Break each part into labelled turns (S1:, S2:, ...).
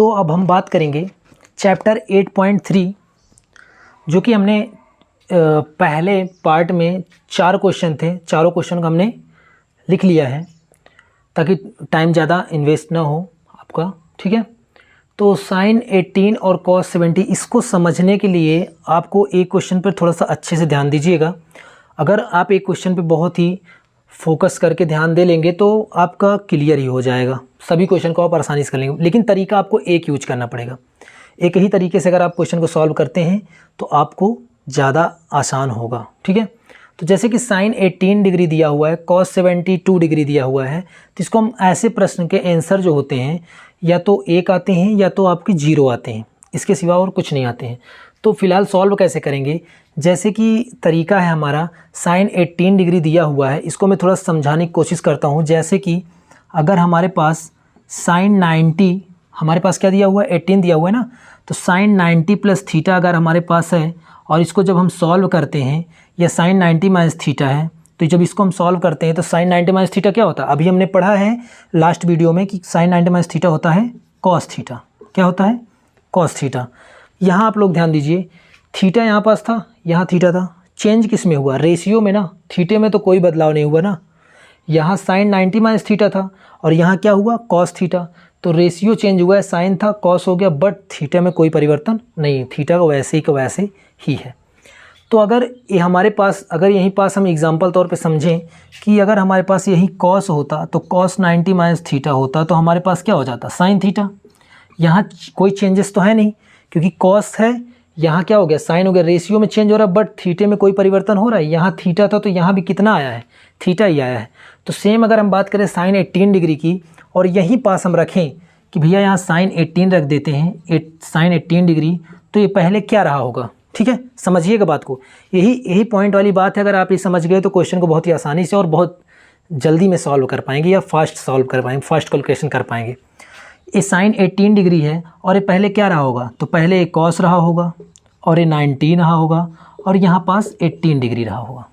S1: तो अब हम बात करेंगे चैप्टर 8.3, जो कि हमने पहले पार्ट में 4 क्वेश्चन थे, चारों क्वेश्चन को हमने लिख लिया है ताकि टाइम ज़्यादा इन्वेस्ट ना हो आपका, ठीक है। तो साइन 18 और कॉस 70 इसको समझने के लिए आपको एक क्वेश्चन पर थोड़ा सा अच्छे से ध्यान दीजिएगा। अगर आप एक क्वेश्चन पे बहुत ही फोकस करके ध्यान दे लेंगे तो आपका क्लियर ही हो जाएगा, सभी क्वेश्चन को आप आसानी से कर लेंगे। लेकिन तरीका आपको एक यूज करना पड़ेगा। एक ही तरीके से अगर आप क्वेश्चन को सॉल्व करते हैं तो आपको ज़्यादा आसान होगा, ठीक है। तो जैसे कि साइन 18 डिग्री दिया हुआ है, कॉस 72 डिग्री दिया हुआ है, तो इसको हम ऐसे प्रश्न के आंसर जो होते हैं या तो 1 आते हैं या तो आपके 0 आते हैं, इसके सिवा और कुछ नहीं आते हैं। तो फिलहाल सॉल्व कैसे करेंगे, जैसे कि तरीका है हमारा, साइन 18 डिग्री दिया हुआ है, इसको मैं थोड़ा समझाने की कोशिश करता हूँ। जैसे कि अगर हमारे पास साइन 90, हमारे पास क्या दिया हुआ है, 18 दिया हुआ है ना, तो साइन 90 प्लस थीटा अगर हमारे पास है और इसको जब हम सॉल्व करते हैं, या साइन 90 माइनस थीटा है, तो जब इसको हम सॉल्व करते हैं तो साइन 90 माइनस थीटा क्या होता है, अभी हमने पढ़ा है लास्ट वीडियो में कि साइन 90 माइनस थीटा होता है कॉस थीटा। क्या होता है, कॉस थीटा। यहाँ आप लोग ध्यान दीजिए, थीटा यहाँ पास था, यहाँ थीटा था, चेंज किस में हुआ, रेशियो में ना, थीटे में तो कोई बदलाव नहीं हुआ ना। यहाँ साइन 90 माइनस थीटा था और यहाँ क्या हुआ, कॉस थीटा, तो रेशियो चेंज हुआ है, साइन था कॉस हो गया, बट थीटा में कोई परिवर्तन नहीं, थीटा का वैसे ही है। तो अगर ये हमारे पास, अगर यहीं पास हम एग्जांपल तौर पे समझें कि अगर हमारे पास यही कॉस होता तो कॉस 90 माइनस थीटा होता, तो हमारे पास क्या हो जाता, साइन थीटा। यहाँ कोई चेंजेस तो है नहीं क्योंकि कॉस है, यहाँ क्या हो गया, साइन हो गया, रेशियो में चेंज हो रहा है बट थीटे में कोई परिवर्तन हो रहा है। यहाँ थीटा था तो यहाँ भी कितना आया है, थीटा ही आया है। तो सेम अगर हम बात करें साइन 18 डिग्री की और यहीं पास हम रखें कि भैया यहाँ साइन 18 रख देते हैं, साइन 18 डिग्री, तो ये पहले क्या रहा होगा, ठीक है। समझिएगा बात को, यही पॉइंट वाली बात है। अगर आप ये समझ गए तो क्वेश्चन को बहुत ही आसानी से और बहुत जल्दी में सॉल्व कर पाएंगे या फास्ट सॉल्व कर पाएंगे, फास्ट कैलकुलेशन कर पाएंगे। ये साइन 18 डिग्री है और ये पहले क्या रहा होगा, तो पहले एक कॉस रहा होगा और ये 19 रहा होगा और यहाँ पास 18 डिग्री रहा होगा।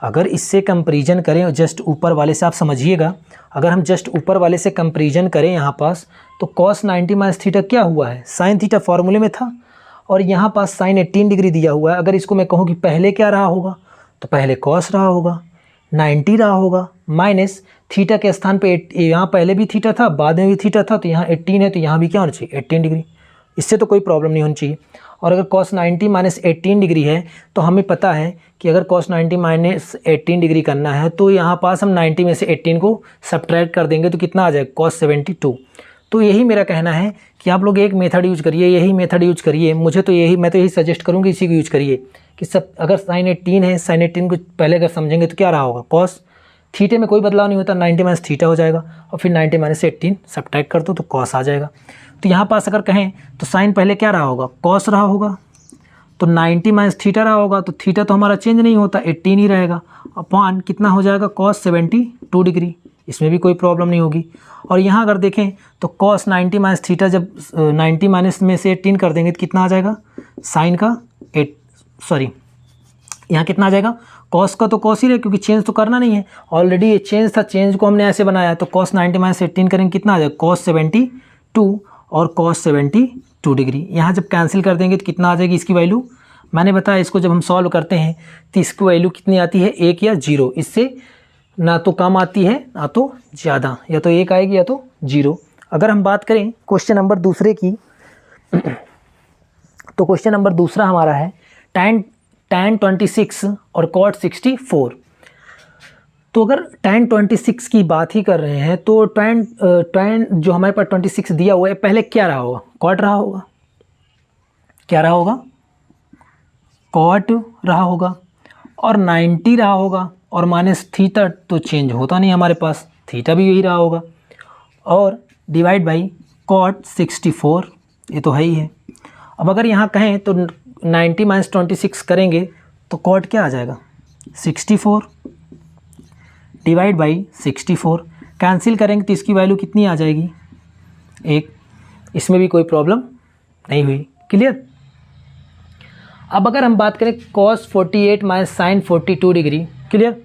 S1: अगर इससे कंपैरिजन करें जस्ट ऊपर वाले से, आप समझिएगा, अगर हम जस्ट ऊपर वाले से कंपैरिजन करें यहाँ पास, तो कॉस 90 माइनस थीटा क्या हुआ है, साइन थीटा फॉर्मूले में था और यहाँ पास साइन 18 डिग्री दिया हुआ है। अगर इसको मैं कहूँ कि पहले क्या रहा होगा, तो पहले कॉस रहा होगा, 90 रहा होगा, माइनस थीटा के स्थान पे यहाँ पहले भी थीटा था, बाद में भी थीटा था, तो यहाँ 18 है, तो यहाँ भी क्या होना चाहिए, 18 डिग्री। इससे तो कोई प्रॉब्लम नहीं होनी चाहिए। और अगर cos 90 माइनस 18 डिग्री है तो हमें पता है कि अगर cos 90 माइनस 18 डिग्री करना है तो यहाँ पास हम 90 में से 18 को सब्ट्रैक्ट कर देंगे तो कितना आ जाएगा, cos 72। तो यही मेरा कहना है कि आप लोग एक मेथड यूज करिए, यही मेथड यूज करिए। मैं तो यही सजेस्ट करूँगी, इसी को यूज करिए कि सब, अगर साइन 18 है, साइन 18 को पहले अगर समझेंगे तो क्या रहा होगा, कॉस, थीटे में कोई बदलाव नहीं होता, 90 माइनस थीटा हो जाएगा और फिर 90 माइनस 18 सब्ट्रैक्ट कर दो तो कॉस आ जाएगा। तो यहाँ पास अगर कहें तो साइन पहले क्या रहा होगा, कॉस रहा होगा, तो 90 माइनस थीटा रहा होगा, तो थीटा तो हमारा चेंज नहीं होता, 18 ही रहेगा, अपॉन कितना हो जाएगा, कॉस 72 डिग्री, इसमें भी कोई प्रॉब्लम नहीं होगी। और यहाँ अगर देखें तो कॉस 90 माइनस थीटा जब 90 माइनस में से 18 कर देंगे तो कितना आ जाएगा, साइन का यहाँ कितना आ जाएगा, कॉस का तो कॉस ही रहे क्योंकि चेंज तो करना नहीं है, ऑलरेडी ये चेंज था, चेंज को हमने ऐसे बनाया, तो कॉस 90 माइनस 18 करेंगे कितना आ जाएगा, कॉस 72 और कॉस 72 डिग्री। यहाँ जब कैंसिल कर देंगे तो कितना आ जाएगी इसकी वैल्यू, मैंने बताया इसको जब हम सॉल्व करते हैं तो इसकी वैल्यू कितनी आती है, 1 या 0, इससे ना तो कम आती है ना तो ज़्यादा, या तो 1 आएगी या तो 0। अगर हम बात करें क्वेश्चन नंबर दूसरे की तो क्वेश्चन नंबर दूसरा हमारा है tan 26 और cot 64। तो अगर tan 26 की बात ही कर रहे हैं तो tan जो हमारे पास 26 दिया हुआ है, पहले क्या रहा होगा, cot रहा होगा, क्या रहा होगा, cot रहा होगा और 90 रहा होगा और माइनस थीटा तो चेंज होता नहीं हमारे पास, थीटा भी यही रहा होगा, और डिवाइड बाई cot 64, ये तो है ही है। अब अगर यहाँ कहें तो 90 माइनस 26 करेंगे तो cot क्या आ जाएगा, 64 डिवाइड बाई 64, कैंसिल करेंगे तो इसकी वैल्यू कितनी आ जाएगी, 1। इसमें भी कोई प्रॉब्लम नहीं हुई, क्लियर। अब अगर हम बात करें cos 48 minus sine 42 degree, clear,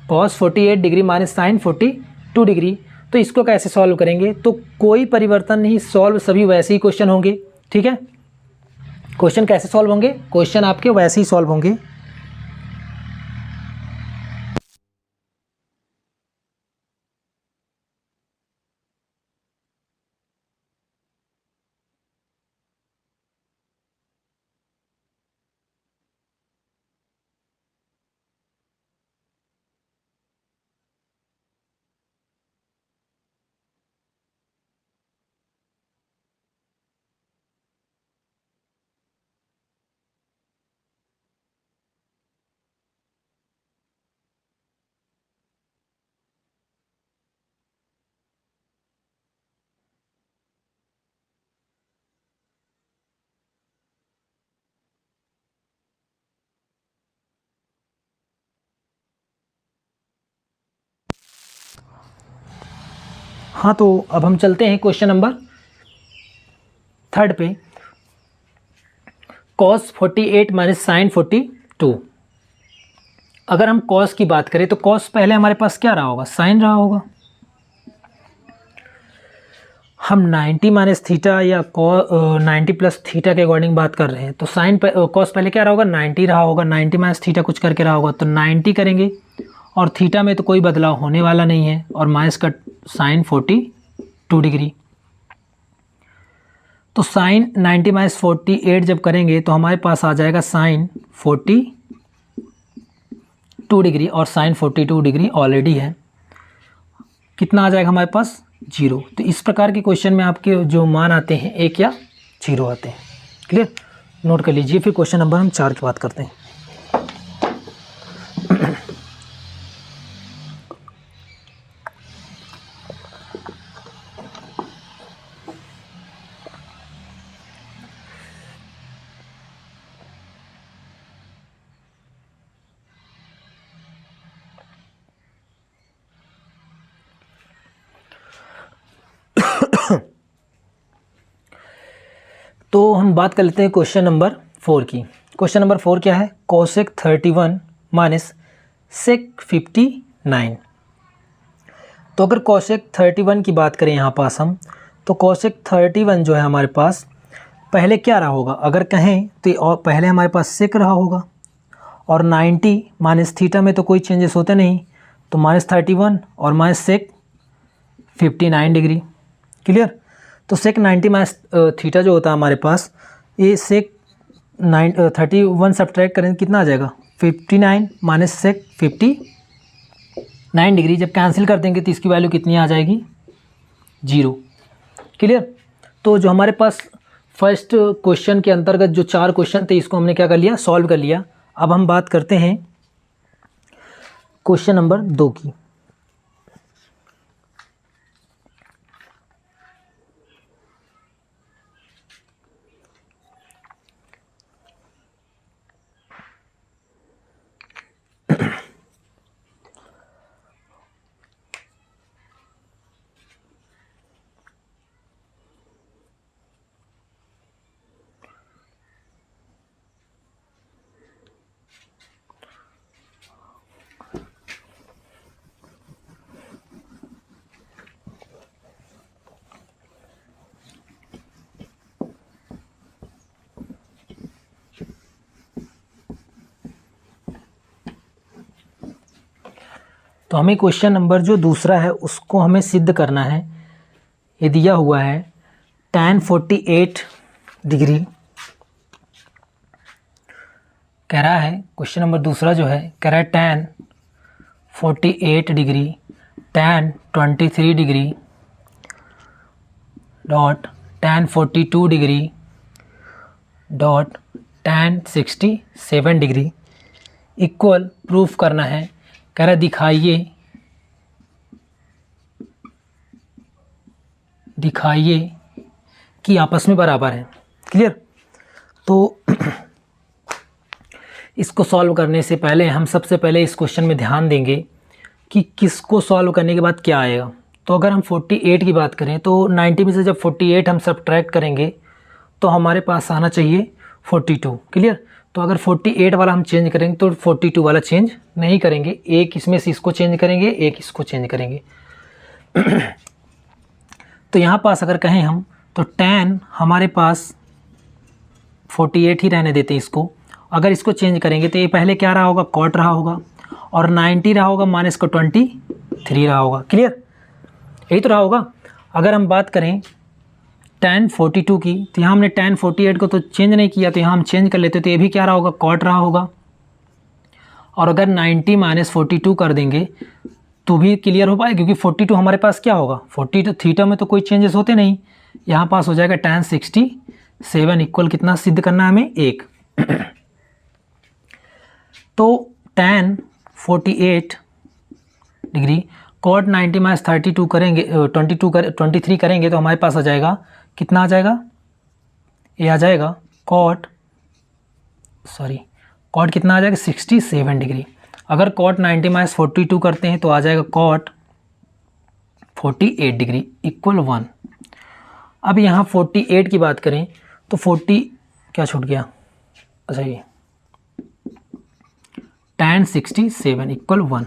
S1: cos 48 degree minus sine 42 degree, तो इसको कैसे सॉल्व करेंगे, तो कोई परिवर्तन नहीं, सॉल्व सभी वैसे ही क्वेश्चन होंगे। ठीक है, क्वेश्चन कैसे सॉल्व होंगे, क्वेश्चन आपके वैसे ही सॉल्व होंगे। हाँ, तो अब हम चलते हैं क्वेश्चन नंबर 3 पे। cos 48 minus sine 42। अगर हम cos की बात करें तो cos पहले हमारे पास क्या रहा होगा, साइन रहा होगा। हम 90 माइनस थीटा या 90 प्लस थीटा के अकॉर्डिंग बात कर रहे हैं, तो साइन cos पहले क्या रहा होगा, 90 रहा होगा। 90 माइनस थीटा कुछ करके रहा होगा, तो 90 करेंगे, और थीटा में तो कोई बदलाव होने वाला नहीं है, और माइनस का साइन 42 डिग्री। तो साइन 90 माइनस 48 जब करेंगे तो हमारे पास आ जाएगा साइन 42 डिग्री, और साइन 42 डिग्री ऑलरेडी है। कितना आ जाएगा हमारे पास, 0। तो इस प्रकार के क्वेश्चन में आपके जो मान आते हैं 1 या 0 आते हैं। क्लियर, नोट कर लीजिए। फिर क्वेश्चन नंबर हम 4 की बात करते हैं। तो हम बात कर लेते हैं क्वेश्चन नंबर 4 की। क्वेश्चन नंबर 4 क्या है, कोसेक 31 माइनस सेक 59। तो अगर कोसेक 31 की बात करें यहाँ पास हम, तो कोसेक 31 जो है हमारे पास पहले क्या रहा होगा, अगर कहें तो पहले हमारे पास सेक रहा होगा, और 90 माइनस थीटा में तो कोई चेंजेस होते नहीं, तो माइनस 31 और माइनस सेक 59 डिग्री। क्लियर, तो सेक 90 माइनस थीटा जो होता है हमारे पास, ये सेक 31 सब्ट्रैक्ट करें कितना आ जाएगा, 59 माइनस सेक 59 डिग्री। जब कैंसिल कर देंगे तो इसकी वैल्यू कितनी आ जाएगी, 0। क्लियर, तो जो हमारे पास फर्स्ट क्वेश्चन के अंतर्गत जो 4 क्वेश्चन थे, इसको हमने क्या कर लिया, सॉल्व कर लिया। अब हम बात करते हैं क्वेश्चन नंबर 2 की। तो हमें क्वेश्चन नंबर जो दूसरा है उसको हमें सिद्ध करना है। ये दिया हुआ है tan 48 डिग्री कह रहा है। क्वेश्चन नंबर दूसरा जो है कह रहा है tan 48 degree, tan 23 degree dot tan 42 degree dot tan 67 degree equal proof करना है। कह रहा दिखाइए कि आपस में बराबर हैं। क्लियर, तो इसको सॉल्व करने से पहले हम सबसे पहले इस क्वेश्चन में ध्यान देंगे कि किसको सॉल्व करने के बाद क्या आएगा। तो अगर हम 48 की बात करें तो 90 में से जब 48 हम सब्ट्रैक्ट करेंगे तो हमारे पास आना चाहिए 42। क्लियर, तो अगर 48 वाला हम चेंज करेंगे तो 42 वाला चेंज नहीं करेंगे, एक इसमें से इसको चेंज करेंगे, एक इसको चेंज करेंगे। तो यहाँ पास अगर कहें हम तो tan हमारे पास 48 ही रहने देते हैं इसको। अगर इसको चेंज करेंगे तो ये पहले क्या रहा होगा, cot रहा होगा, और 90 रहा होगा माइनस को 23 रहा होगा। क्लियर, यही तो रहा होगा। अगर हम बात करें tan 42 की, तो यहाँ हमने tan 48 को तो चेंज नहीं किया, तो यहाँ हम चेंज कर लेते तो ये भी क्या रहा होगा, cot रहा होगा। और अगर 90 माइनस 42 कर देंगे तो भी क्लियर हो पाएगा, क्योंकि 42 हमारे पास क्या होगा, 42 थीटा में तो कोई चेंजेस होते नहीं। यहाँ पास हो जाएगा tan 67 इक्वल कितना सिद्ध करना है हमें, 1। तो tan 48 डिग्री cot 90 माइनस 32 करेंगे, 23 करेंगे तो हमारे पास आ जाएगा कितना, आ जाएगा ये आ जाएगा cot कितना आ जाएगा, 67 डिग्री। अगर cot 90 माइनस 42 करते हैं तो आ जाएगा cot 48 डिग्री इक्वल 1। अब यहाँ 48 की बात करें तो 40 क्या छूट गया, अच्छा ये tan 67 इक्वल 1।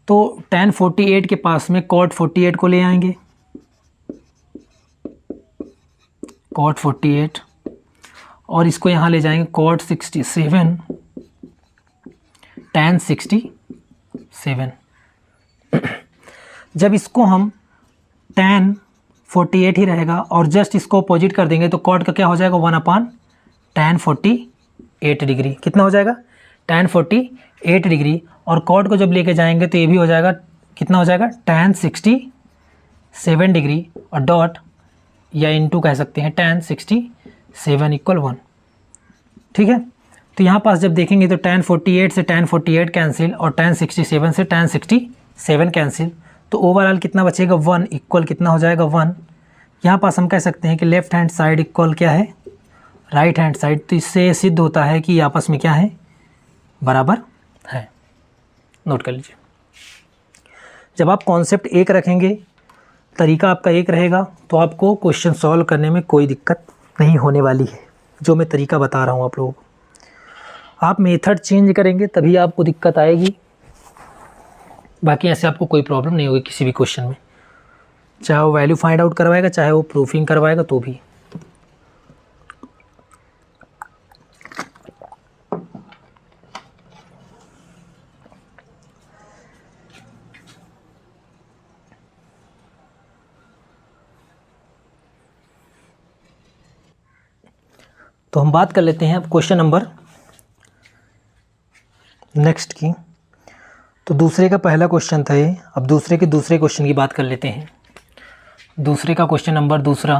S1: तो tan 48 के पास में cot 48 को ले आएंगे, cot 48, और इसको यहाँ ले जाएंगे cot 67 tan 67। जब इसको हम tan 48 ही रहेगा और जस्ट इसको अपोजिट कर देंगे तो cot का क्या हो जाएगा, 1/tan 48 डिग्री। कितना हो जाएगा, tan 48 डिग्री। और cot को जब लेके जाएंगे तो ये भी हो जाएगा, कितना हो जाएगा, tan 67 डिग्री और डॉट या इनटू कह सकते हैं tan 67 इक्वल 1। ठीक है, तो यहाँ पास जब देखेंगे तो tan 48 से tan 48 कैंसिल और tan 67 से tan 67 कैंसिल, तो ओवरऑल कितना बचेगा, 1 इक्वल कितना हो जाएगा, 1। यहाँ पास हम कह सकते हैं कि लेफ्ट हैंड साइड इक्वल क्या है, राइट हैंड साइड। तो इससे सिद्ध होता है कि आपस में क्या है, बराबर है। नोट कर लीजिए, जब आप कॉन्सेप्ट एक रखेंगे, तरीका आपका एक रहेगा, तो आपको क्वेश्चन सॉल्व करने में कोई दिक्कत नहीं होने वाली है। जो मैं तरीका बता रहा हूँ आप लोगों को, आप मेथड चेंज करेंगे तभी आपको दिक्कत आएगी, बाकी ऐसे आपको कोई प्रॉब्लम नहीं होगी किसी भी क्वेश्चन में, चाहे वो वैल्यू फाइंड आउट करवाएगा, चाहे वो प्रूफिंग करवाएगा, तो भी। तो हम बात कर लेते हैं अब क्वेश्चन नंबर नेक्स्ट की। तो दूसरे का पहला क्वेश्चन था ये, अब दूसरे के दूसरे क्वेश्चन की बात कर लेते हैं। दूसरे का क्वेश्चन नंबर दूसरा,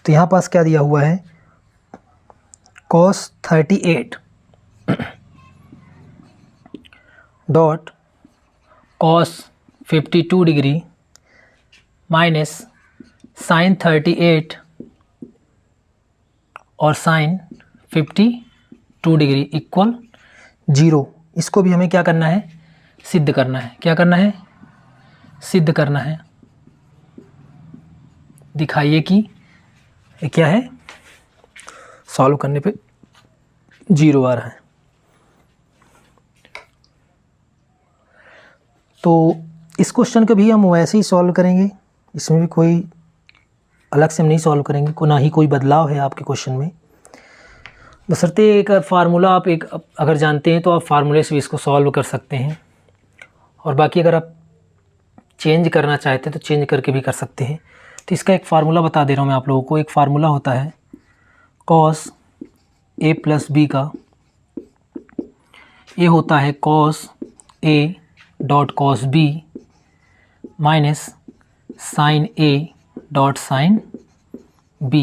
S1: तो यहाँ पास क्या दिया हुआ है, cos 38 dot cos 52 degree minus sin 38 और sin 52 डिग्री इक्वल 0। इसको भी हमें क्या करना है, सिद्ध करना है। क्या करना है, सिद्ध करना है। दिखाइए कि ये क्या है, सॉल्व करने पे 0 आ रहा है। तो इस क्वेश्चन को भी हम वैसे ही सॉल्व करेंगे, इसमें भी कोई अलग से हम नहीं सॉल्व करेंगे, को ना ही कोई बदलाव है आपके क्वेश्चन में। बशर्ते एक फार्मूला आप एक अगर जानते हैं तो आप फार्मूले से भी इसको सॉल्व कर सकते हैं, और बाकी अगर आप चेंज करना चाहते हैं तो चेंज करके भी कर सकते हैं। तो इसका एक फार्मूला बता दे रहा हूँ मैं आप लोगों को। एक फार्मूला होता है cos a प्लस बी का, ये होता है cos a dot cos b minus sin a dot sin b।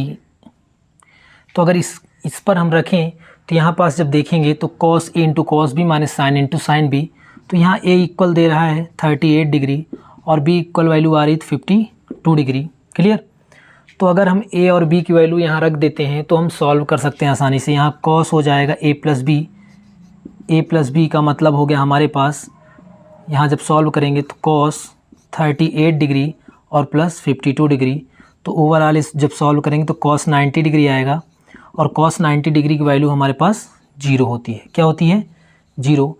S1: तो अगर इस पर हम रखें तो यहाँ पास जब देखेंगे तो cos a into cos b minus sin into sin b, तो यहाँ a इक्वल दे रहा है 38 डिग्री और b इक्वल वैल्यू आ रही है 52 डिग्री। क्लियर, तो अगर हम a और b की वैल्यू यहाँ रख देते हैं तो हम सॉल्व कर सकते हैं आसानी से। यहाँ cos हो जाएगा a प्लस बी का मतलब हो गया हमारे पास, यहाँ जब सॉल्व करेंगे तो cos 38 डिग्री और प्लस 52 डिग्री, तो ओवरऑल इस जब सॉल्व करेंगे तो cos 90 डिग्री आएगा, और cos 90 डिग्री की वैल्यू हमारे पास 0 होती है। क्या होती है, 0।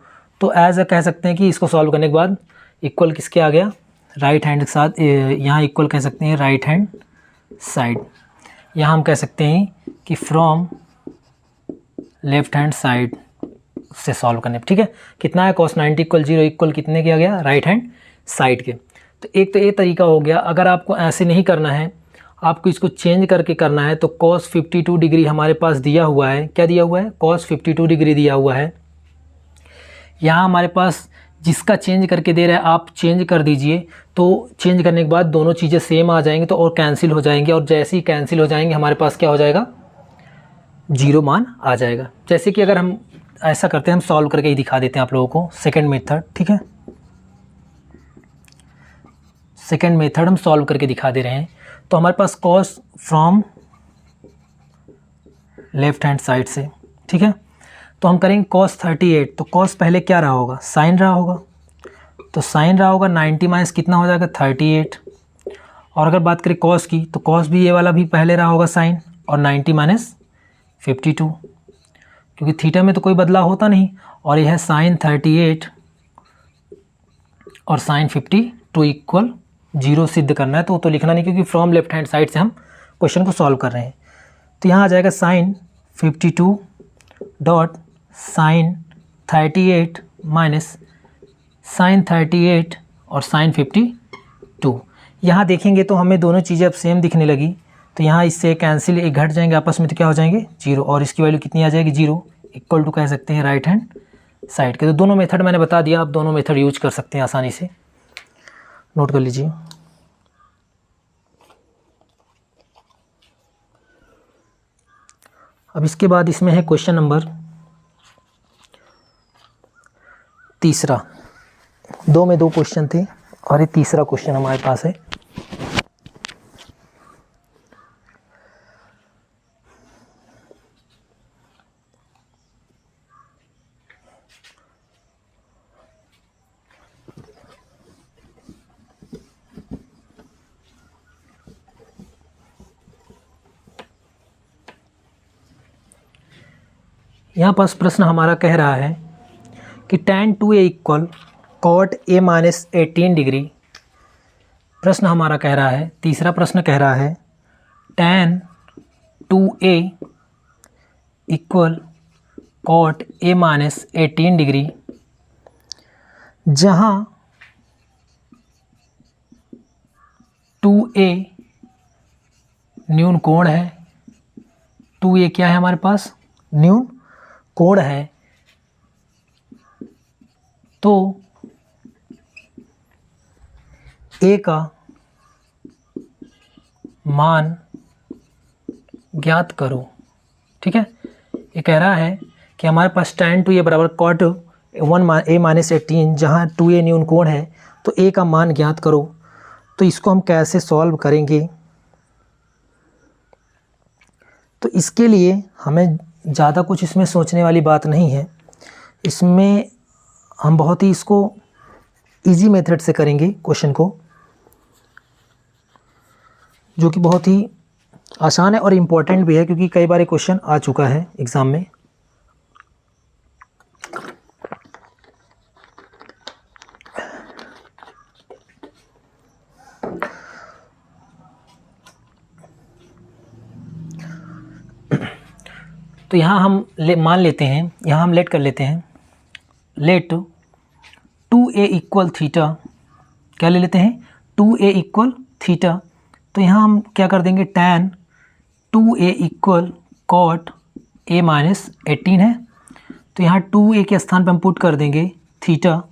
S1: तो एज कह सकते हैं कि इसको सॉल्व करने के बाद इक्वल किसके आ गया, राइट हैंड के साथ, यहाँ इक्वल कह सकते हैं राइट हैंड साइड। यहाँ हम कह सकते हैं कि फ्रॉम लेफ्ट हैंड साइड से सॉल्व करने पर। ठीक है, कितना है cos 90 इक्वल 0 इक्वल कितने के आ गया, राइट हैंड साइड के। तो एक तो ये तरीका हो गया। अगर आपको ऐसे नहीं करना है, आपको इसको चेंज करके करना है, तो cos 52 डिग्री हमारे पास दिया हुआ है। क्या दिया हुआ है, cos 52 डिग्री दिया हुआ है। यहाँ हमारे पास जिसका चेंज करके दे रहा है, आप चेंज कर दीजिए। तो चेंज करने के बाद दोनों चीज़ें सेम आ जाएंगी, तो और कैंसिल हो जाएंगे, और जैसे ही कैंसिल हो जाएंगे हमारे पास क्या हो जाएगा, 0 मान आ जाएगा। जैसे कि अगर हम ऐसा करते हैं, हम सॉल्व करके ही दिखा देते हैं आप लोगों को सेकंड मेथड। ठीक है, सेकंड मेथड हम सॉल्व करके दिखा दे रहे हैं। तो हमारे पास cos from left hand side से, ठीक है, तो हम करेंगे cos 38। तो cos पहले क्या रहा होगा, साइन रहा होगा, तो साइन रहा होगा 90 माइनस कितना हो जाएगा 38। और अगर बात करें cos की, तो cos भी ये वाला भी पहले रहा होगा साइन, और 90 माइनस 52, क्योंकि थीटा में तो कोई बदलाव होता नहीं। और यह है साइन 38 और साइन 52 इक्वल 0 सिद्ध करना है, तो वो तो लिखना नहीं, क्योंकि फ्रॉम लेफ्ट हैंड साइड से हम क्वेश्चन को सॉल्व कर रहे हैं। तो यहाँ आ जाएगा sine 52 dot sine 38 minus sine 38 और साइन 52। यहाँ देखेंगे तो हमें दोनों चीज़ें अब सेम दिखने लगी। तो यहाँ इससे कैंसिल एक घट जाएंगे आपस में, तो क्या हो जाएंगे 0, और इसकी वैल्यू कितनी आ जाएगी 0 इक्वल टू कह सकते हैं राइट हैंड साइड के। तो दोनों मेथड मैंने बता दिया, आप दोनों मेथड यूज कर सकते हैं आसानी से, नोट कर लीजिए। अब इसके बाद इसमें है क्वेश्चन नंबर 3। 2 में 2 क्वेश्चन थे और ये तीसरा क्वेश्चन हमारे पास है। यहाँ पास प्रश्न हमारा कह रहा है कि tan 2a equal cot a minus 18 degree. प्रश्न हमारा कह रहा है, तीसरा प्रश्न कह रहा है tan 2a equal cot a minus 18 degree, जहाँ 2a न्यून कोण है। 2a क्या है हमारे पास, न्यून कोण है। तो a का मान ज्ञात करो। ठीक है, ये कह रहा है कि हमारे पास tan 2a बराबर cot 1a माइनस 18, जहाँ 2a न्यून कोण है, तो a का मान ज्ञात करो। तो इसको हम कैसे सॉल्व करेंगे, तो इसके लिए हमें ज़्यादा कुछ इसमें सोचने वाली बात नहीं है। इसमें हम बहुत ही इसको इजी मेथड से करेंगे क्वेश्चन को, जो कि बहुत ही आसान है और इम्पोर्टेंट भी है, क्योंकि कई बार ये क्वेश्चन आ चुका है एग्ज़ाम में। तो यहाँ हम मान लेते हैं, यहाँ हम लेट कर लेते हैं, लेट 2a इक्वल थीटा, क्या ले लेते हैं 2a इक्वल थीटा। तो यहाँ हम क्या कर देंगे, tan 2a equal cot a minus 18 है। तो यहाँ 2a के स्थान पर हम पुट कर देंगे theta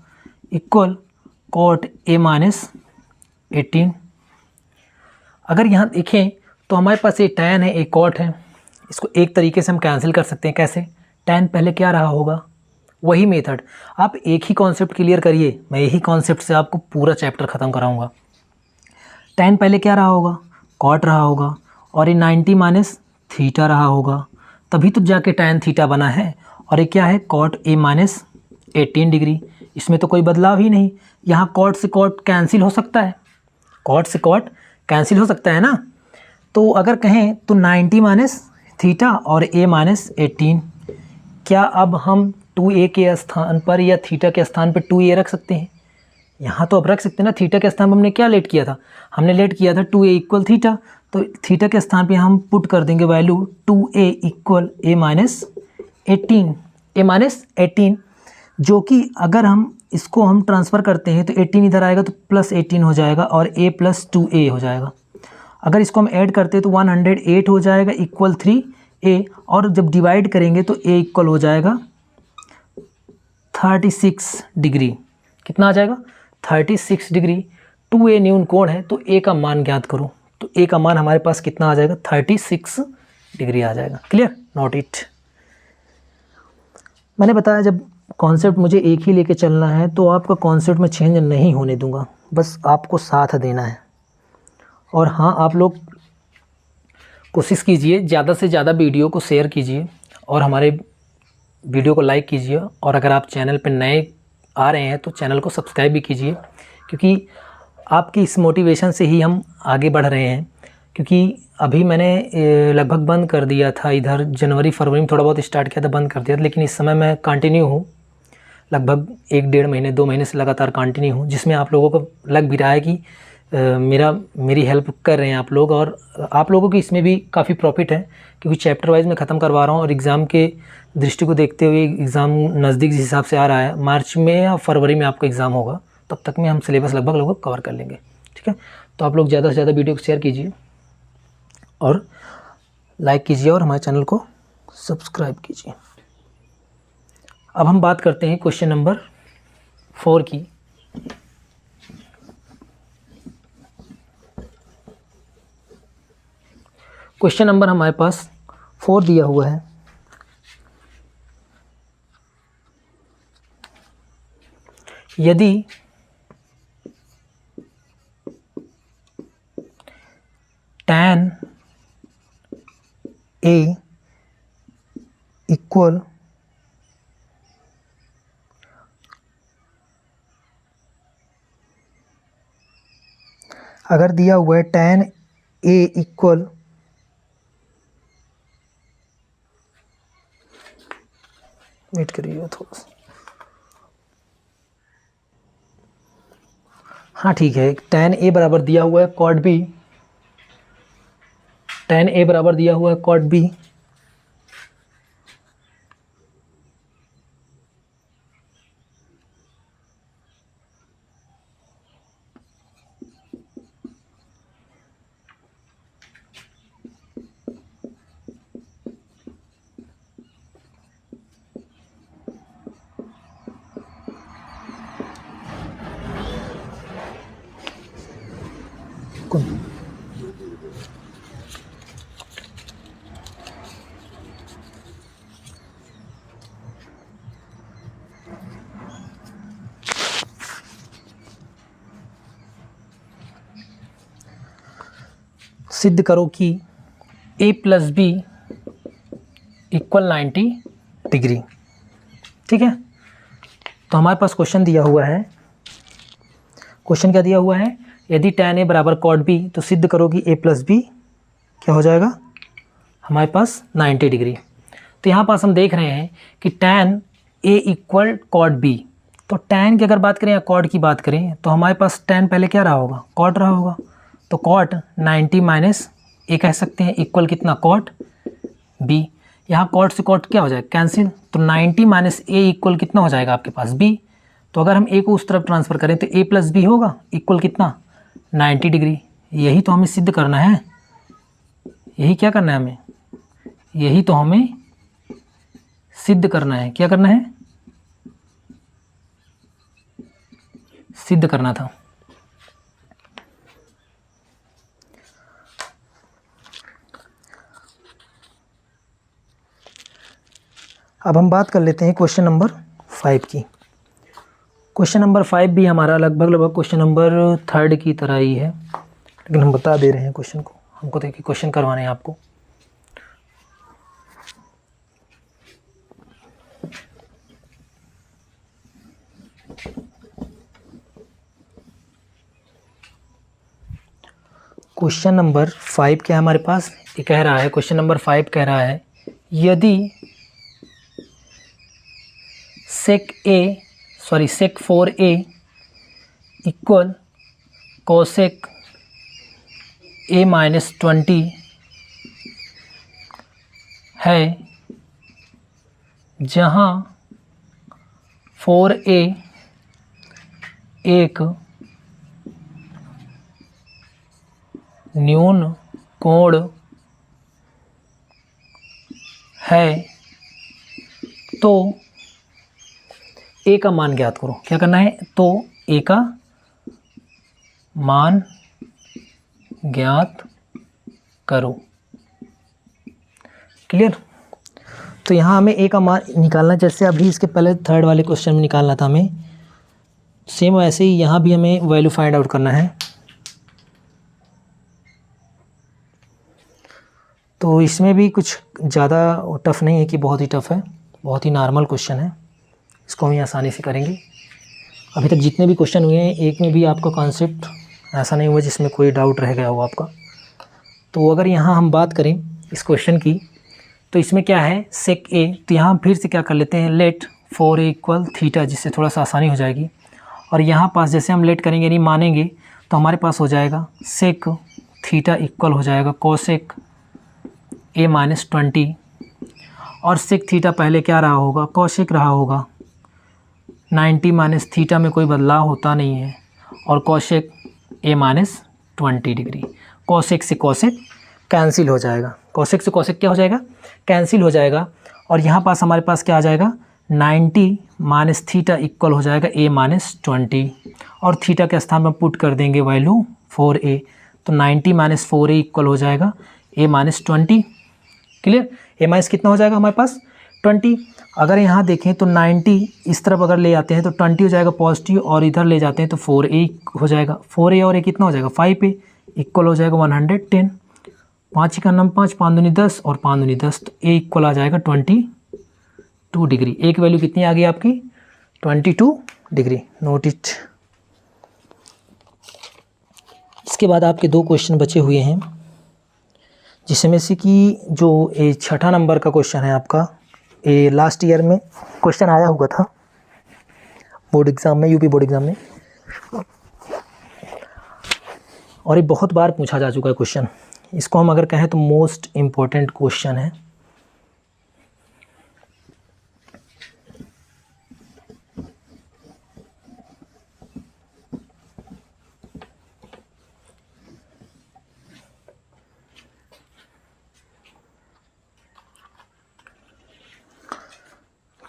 S1: equal cot a minus 18। अगर यहाँ देखें तो हमारे पास ये tan है, एक cot है, इसको एक तरीके से हम कैंसिल कर सकते हैं। कैसे, tan पहले क्या रहा होगा, वही मेथड। आप एक ही कॉन्सेप्ट क्लियर करिए, मैं यही कॉन्सेप्ट से आपको पूरा चैप्टर ख़त्म कराऊंगा। tan पहले क्या रहा होगा, cot रहा होगा, और ये 90 माइनस थीटा रहा होगा, तभी तो जाके tan थीटा बना है। और ये क्या है, cot a माइनस 18 डिग्री। इसमें तो कोई बदलाव ही नहीं। यहाँ cot से cot कैंसिल हो सकता है, cot से cot कैंसिल हो सकता है ना। तो अगर कहें तो 90 माइनस थीटा और a माइनस 18, क्या अब हम 2a के स्थान पर या थीटा के स्थान पर 2a रख सकते हैं। यहाँ तो अब रख सकते हैं ना, थीटा के स्थान पर हमने क्या लेट किया था, हमने लेट किया था 2a इक्वल थीटा, तो थीटा के स्थान पे हम पुट कर देंगे value 2a equal a minus 18, जो कि अगर हम इसको हम ट्रांसफ़र करते हैं तो 18 इधर आएगा तो प्लस 18 हो जाएगा और a प्लस 2a हो जाएगा। अगर इसको हम ऐड करते हैं तो 108 हो जाएगा इक्वल 3a, और जब डिवाइड करेंगे तो a इक्वल हो जाएगा 36 डिग्री। कितना आ जाएगा? 36 डिग्री। 2a न्यून कोण है तो a का मान ज्ञात करो, तो a का मान हमारे पास कितना आ जाएगा? 36 डिग्री आ जाएगा। क्लियर? Note it. मैंने बताया जब कॉन्सेप्ट मुझे एक ही लेके चलना है तो आपका कॉन्सेप्ट में चेंज नहीं होने दूंगा, बस आपको साथ देना है। और हाँ, आप लोग कोशिश कीजिए ज़्यादा से ज़्यादा वीडियो को शेयर कीजिए और हमारे वीडियो को लाइक कीजिए, और अगर आप चैनल पर नए आ रहे हैं तो चैनल को सब्सक्राइब भी कीजिए, क्योंकि आपकी इस मोटिवेशन से ही हम आगे बढ़ रहे हैं। क्योंकि अभी मैंने लगभग बंद कर दिया था, इधर जनवरी फरवरी में थोड़ा बहुत स्टार्ट किया था, बंद कर दिया था, लेकिन इस समय मैं कंटिन्यू हूँ, लगभग 1-1.5 महीने 2 महीने से लगातार कंटिन्यू हूँ, जिसमें आप लोगों को लग भी रहा है कि मेरी हेल्प कर रहे हैं आप लोग, और आप लोगों की इसमें भी काफ़ी प्रॉफिट है, क्योंकि चैप्टर वाइज मैं ख़त्म करवा रहा हूँ और एग्ज़ाम के दृष्टि को देखते हुए एग्ज़ाम नज़दीक जिस हिसाब से आ रहा है, मार्च में या फरवरी में आपका एग्ज़ाम होगा, तब तक में हम सिलेबस लगभग कवर कर लेंगे। ठीक है, तो आप लोग ज़्यादा से ज़्यादा वीडियो को शेयर कीजिए और लाइक कीजिए और हमारे चैनल को सब्सक्राइब कीजिए। अब हम बात करते हैं क्वेश्चन नंबर 4 की। क्वेश्चन नंबर हमारे पास 4 दिया हुआ है। यदि tan a इक्वल अगर दिया हुआ है tan a इक्वल वेट करिए थोड़ा सा, हाँ ठीक है, tan a बराबर दिया हुआ है cot b, tan a बराबर दिया हुआ है cot b, सिद्ध करो कि a plus B equal 90 degree. ठीक है, तो हमारे पास क्वेश्चन दिया हुआ है, क्वेश्चन क्या दिया हुआ है? यदि tan a बराबर cot b, तो सिद्ध करो कि a प्लस बी क्या हो जाएगा हमारे पास 90 डिग्री। तो यहाँ पास हम देख रहे हैं कि tan a equal cot b, तो tan की अगर बात करें या cot की बात करें तो हमारे पास tan पहले क्या रहा होगा? cot रहा होगा, तो cot 90 माइनस a कह सकते हैं इक्वल कितना? cot b। यहाँ cot से cot क्या हो जाएगा? कैंसिल, तो 90 माइनस a इक्वल कितना हो जाएगा आपके पास? b। तो अगर हम a को उस तरफ ट्रांसफ़र करें तो a प्लस बी होगा इक्वल कितना? 90 डिग्री। यही तो हमें सिद्ध करना है, यही क्या करना है हमें? यही तो हमें सिद्ध करना है। क्या करना है? सिद्ध करना था। अब हम बात कर लेते हैं क्वेश्चन नंबर 5 की। क्वेश्चन नंबर 5 भी हमारा लगभग क्वेश्चन नंबर 3 की तरह ही है, लेकिन हम बता दे रहे हैं क्वेश्चन को। हमको देखिए क्वेश्चन करवाने हैं आपको। क्वेश्चन नंबर 5 क्या है हमारे पास? ये कह रहा है, क्वेश्चन नंबर 5 कह रहा है, यदि सेक 4a equal cosec a minus 20 है, जहाँ 4a एक न्यून कोण है, तो a का मान ज्ञात करो। क्या करना है? तो a का मान ज्ञात करो। क्लियर? तो यहाँ हमें a का मान निकालना, जैसे अभी इसके पहले थर्ड वाले क्वेश्चन में निकालना था हमें, सेम वैसे ही यहाँ भी हमें वैल्यू फाइंड आउट करना है। तो इसमें भी कुछ ज़्यादा टफ नहीं है कि बहुत ही टफ है, बहुत ही नॉर्मल क्वेश्चन है, इसको हम आसानी से करेंगे। अभी तक जितने भी क्वेश्चन हुए हैं, एक में भी आपका कॉन्सेप्ट ऐसा नहीं हुआ जिसमें कोई डाउट रह गया हो आपका। तो अगर यहाँ हम बात करें इस क्वेश्चन की, तो इसमें क्या है? सेक ए। तो यहाँ फिर से क्या कर लेते हैं, लेट 4a इक्वल थीटा, जिससे थोड़ा सा आसानी हो जाएगी। और यहाँ पास जैसे हम लेट करेंगे यानी मानेंगे, तो हमारे पास हो जाएगा सेक थीटा इक्वल हो जाएगा कोसेक a माइनस 20। और सेक थीटा पहले क्या रहा होगा? कोसेक रहा होगा। 90 माइनस थीटा में कोई बदलाव होता नहीं है, और cosec a minus 20 degree. Cosec से कोसेक कैंसिल हो जाएगा, कोसेक से कोसेक क्या हो जाएगा? कैंसिल हो जाएगा। और यहाँ पास हमारे पास क्या आ जाएगा? 90 माइनस थीटा इक्वल हो जाएगा a माइनस 20, और थीटा के स्थान पर पुट कर देंगे वैल्यू 4a। तो 90 माइनस 4a इक्वल हो जाएगा a minus 20। Clear? a minus कितना हो जाएगा हमारे पास? 20। अगर यहाँ देखें तो 90 इस तरफ अगर ले आते हैं तो 20 हो जाएगा पॉजिटिव, और इधर ले जाते हैं तो 4a हो जाएगा। 4a और a कितना हो जाएगा? 5a इक्वल हो जाएगा 110। 5 का नाम 5, 5 दूनी 10 और 5 दूनी 10, तो a इक्वल आ जाएगा 22 डिग्री। एक वैल्यू कितनी आ गई आपकी? 22 डिग्री। Note it. इसके बाद आपके दो क्वेश्चन बचे हुए हैं, जिसमें से कि जो ये छठा नंबर का क्वेश्चन है आपका, ये लास्ट ईयर में क्वेश्चन आया हुआ था बोर्ड एग्ज़ाम में, यूपी बोर्ड एग्ज़ाम में, और ये बहुत बार पूछा जा चुका है क्वेश्चन। इसको हम अगर कहें तो मोस्ट इम्पोर्टेंट क्वेश्चन है।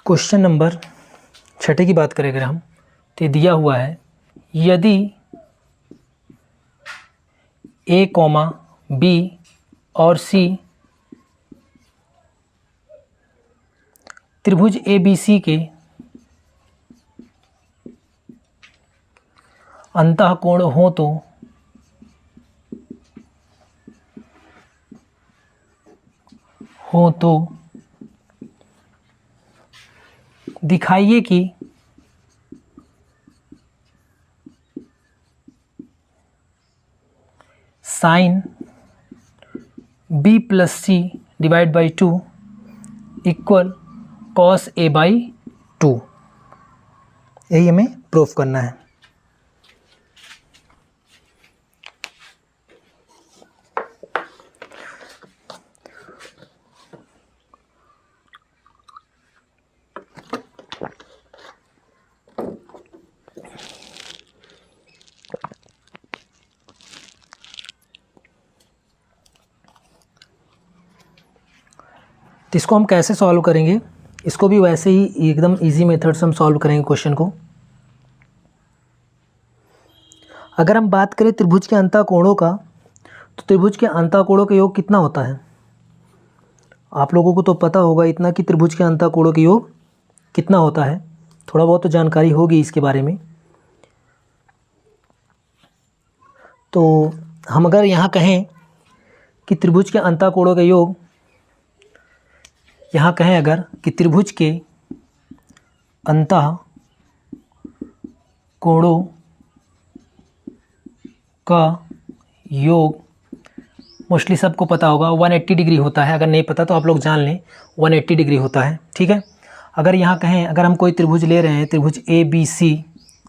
S1: क्वेश्चन नंबर छठे की बात करें अगर हम, तो दिया हुआ है, यदि a, b और c त्रिभुज ABC के अंतःकोण हो तो दिखाइए कि sine b plus c divide by 2 equal cos a by 2। यही हमें प्रूफ करना है। तो इसको हम कैसे सॉल्व करेंगे? इसको भी वैसे ही एकदम इजी मेथड से हम सॉल्व करेंगे क्वेश्चन को। अगर हम बात करें त्रिभुज के अंतःकोणों का, तो त्रिभुज के अंतःकोणों का योग कितना होता है? आप लोगों को तो पता होगा इतना कि त्रिभुज के अंतःकोणों का योग कितना होता है, थोड़ा बहुत तो जानकारी होगी इसके बारे में। तो हम अगर यहाँ कहें कि त्रिभुज के अंतःकोणों का योग, यहाँ कहें अगर कि त्रिभुज के अंतःकोणों का योग मोस्टली सबको पता होगा 180 डिग्री होता है। अगर नहीं पता तो आप लोग जान लें 180 डिग्री होता है। ठीक है, अगर यहाँ कहें, अगर हम कोई त्रिभुज ले रहे हैं, त्रिभुज ABC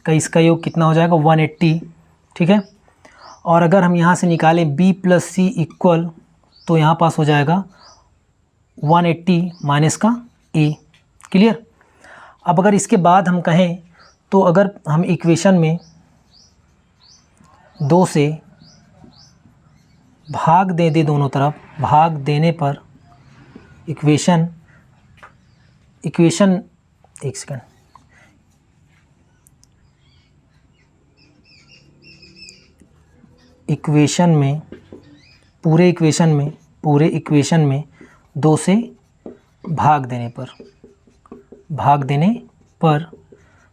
S1: का इसका योग कितना हो जाएगा 180, ठीक है। और अगर हम यहाँ से निकालें B + C इक्वल, तो यहाँ पास हो जाएगा 180 माइनस का A। क्लियर। अब अगर इसके बाद हम कहें तो अगर हम इक्वेशन में 2 से भाग दे दोनों तरफ, भाग देने पर इक्वेशन एक सेकंड, इक्वेशन में पूरे इक्वेशन में 2 से भाग देने पर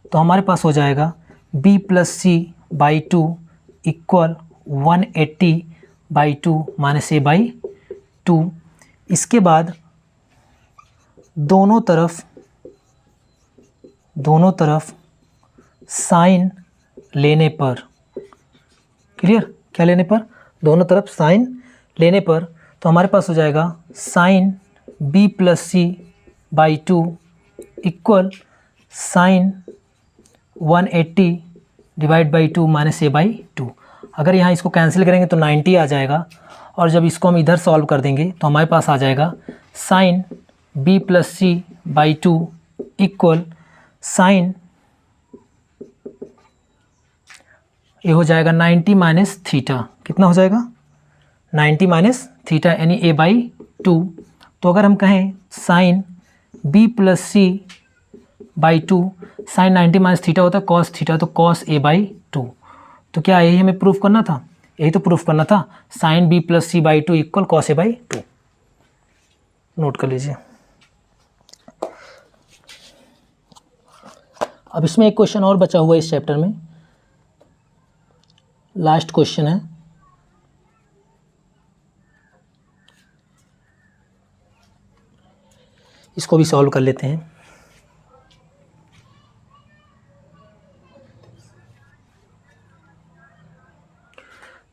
S1: तो हमारे पास हो जाएगा B + C/2 equal 180/2 minus A/2। इसके बाद दोनों तरफ साइन लेने पर, क्लियर, क्या लेने पर, दोनों तरफ साइन लेने पर, तो हमारे पास हो जाएगा sine B + C/2 equal sine 180/2 minus A/2। अगर यहाँ इसको कैंसिल करेंगे तो 90 आ जाएगा, और जब इसको हम इधर सॉल्व कर देंगे तो हमारे पास आ जाएगा sine B + C/2 equal sign, ये हो जाएगा 90 माइनस थीटा। कितना हो जाएगा 90 माइनस थीटा यानी A/2। तो अगर हम कहें sine B + C/2, sine 90 minus theta होता है कॉस थीटा, तो कॉस A/2। तो क्या यही हमें प्रूफ करना था, यही तो प्रूफ करना था, sine B + C/2 equal cos A/2। Note कर लीजिए। अब इसमें एक क्वेश्चन और बचा हुआ है इस चैप्टर में, लास्ट क्वेश्चन है। इसको भी सॉल्व कर लेते हैं।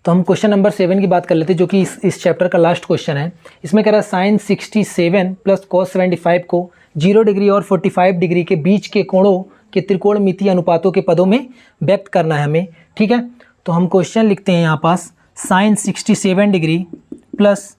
S1: तो हम क्वेश्चन नंबर 7 की बात कर लेते हैं, जो कि इस चैप्टर का लास्ट क्वेश्चन है। इसमें कह रहा है साइन 67 प्लस कॉस 75 को 0 डिग्री और 45 डिग्री के बीच के कोणों के त्रिकोणमितीय अनुपातों के पदों में व्यक्त करना है हमें, ठीक है। तो हम क्वेश्चन लिखते हैं यहाँ पास, sine 67 degree plus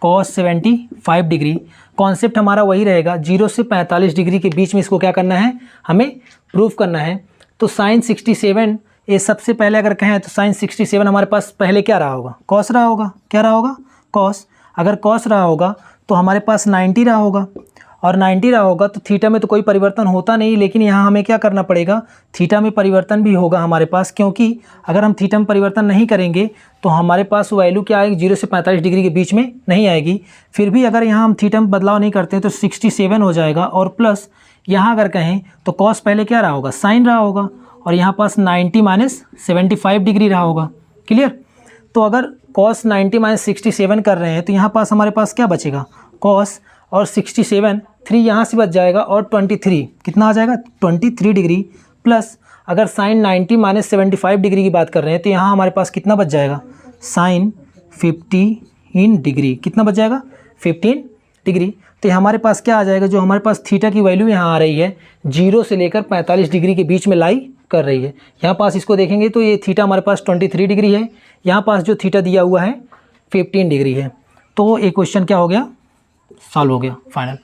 S1: cos 75 degree. Concept हमारा वही रहेगा, 0 से 45 डिग्री के बीच में इसको क्या करना है, हमें प्रूफ करना है। तो साइन 67, ये सबसे पहले अगर कहें तो साइन 67 हमारे पास पहले क्या रहा होगा, कॉस रहा होगा। क्या रहा होगा, कॉस। अगर कॉस रहा होगा तो हमारे पास 90 रहा होगा, और 90 रहा होगा तो थीटा में तो कोई परिवर्तन होता नहीं, लेकिन यहाँ हमें क्या करना पड़ेगा, थीटा में परिवर्तन भी होगा हमारे पास, क्योंकि अगर हम थीटा में परिवर्तन नहीं करेंगे तो हमारे पास वैल्यू क्या आएगी, 0 से 45 डिग्री के बीच में नहीं आएगी। फिर भी अगर यहाँ हम थीटा में बदलाव नहीं करते हैं तो 67 हो जाएगा, और प्लस यहाँ अगर कहें तो कॉस पहले क्या रहा होगा, साइन रहा होगा, और यहाँ पास 90 माइनस 75 डिग्री रहा होगा। क्लियर। तो अगर कॉस 90 माइनस 67 कर रहे हैं तो यहाँ पास हमारे पास क्या बचेगा, कॉस और 67, 3 यहाँ से बच जाएगा, और 23 कितना आ जाएगा, 23 डिग्री, प्लस अगर साइन 90 माइनस 75 डिग्री की बात कर रहे हैं तो यहाँ हमारे पास कितना बच जाएगा, साइन 15 डिग्री। कितना बच जाएगा, 15 डिग्री। तो हमारे पास क्या आ जाएगा, जो हमारे पास थीटा की वैल्यू यहाँ आ रही है 0 से लेकर 45 डिग्री के बीच में लाई कर रही है। यहाँ पास इसको देखेंगे तो ये थीटा हमारे पास 23 डिग्री है, यहाँ पास जो थीटा दिया हुआ है 15 डिग्री है। तो ये क्वेश्चन क्या हो गया, सॉल्व हो गया फाइनल।